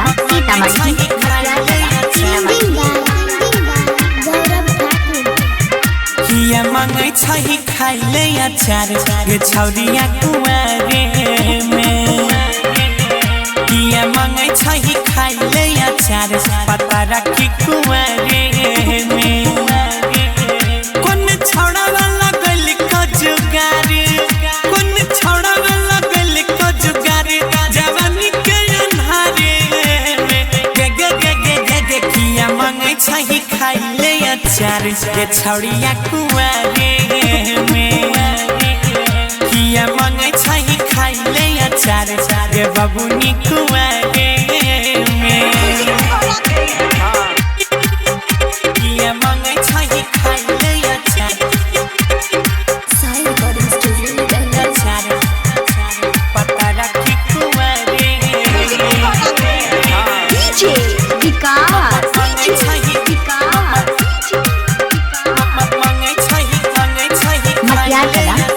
सीतामढ़ी। किया मांगे छही खाइले अचार गे छौरिया कुआरे में। किया मांगे छही खाइले अचार पता रखी कुआरे में। कौन छौड़ा वाला गल को जुगारी, कौन छौड़ा वाला गल को जुगारी जवानी के अन्हारे में। गे गे गे गे गे गे किया मांगे छही खाइले अचार गे छौरिया कुआरे में। किया मांगे छही खाइले अचार गे बबुनी कुआरे में। किया मांगे छही खाइले अचार पता रखी कुआरे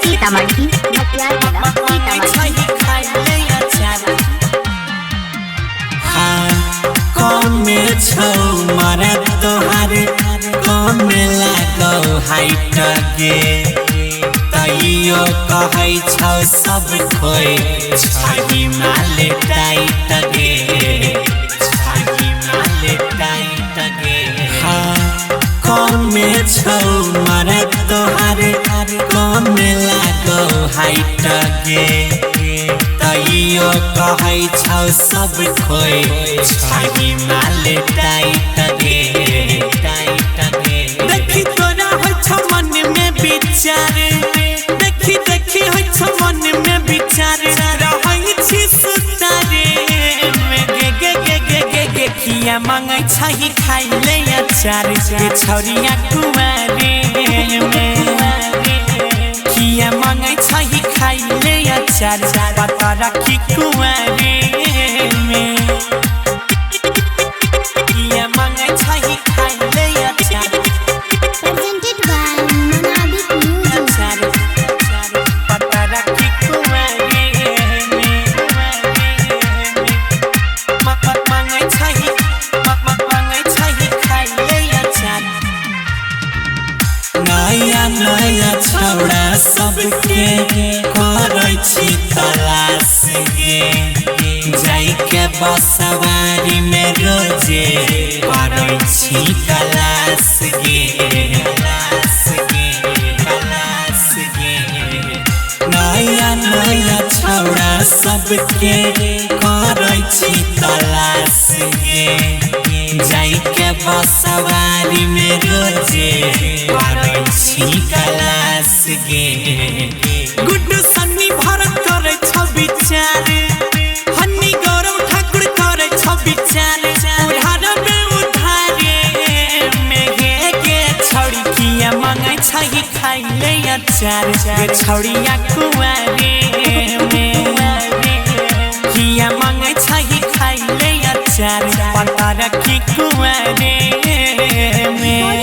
सीतामढ़ी। मारा तोहार कम लागो हाइट गे तैयो कहै छौ सब खोए छही माले टाइट गे, छही माले टाइट गे। कम छौ मारा तोहार कम लागो हाइट गे तैयो कहै छौ सब खोए छही माले टाइट गे, टाइट गे। देखी तोरा होइ छ मन में विचार, देखी देखी होइ छ मन में विचार रहै छी सुतारे में। गे गे गे गे गे गे किया मांगै छही खाइले अचार गे छौरिया कुआरे में। किया मांगै छही खाइले अचार पता रखी कुआरे में। किया मांगै छही खाइले अचार पता रखी कुआरे में। मांगै छही खाइले अचार। नया नया छौड़ा सबके करै छी तलाश गे जाई के बसवारी में रोजे करै छी कलाश गे, कलाश गे, कलाश गे। नया नया छौड़ा सबके करै छी तलाश गे जाई के बसवारी में रोजे करै छी कलाश गे। गुड्डू सन्नी भरत करे छ विचार, हन्नी गौरव ठाकुर करे छ विचार उधार में उधारे में। गे गे छौड़ी किया मांगै छही खाइले अचार गे छौरिया कुआरे में। किया मांगै छही खाइले अचार पता रखी कुआरे में।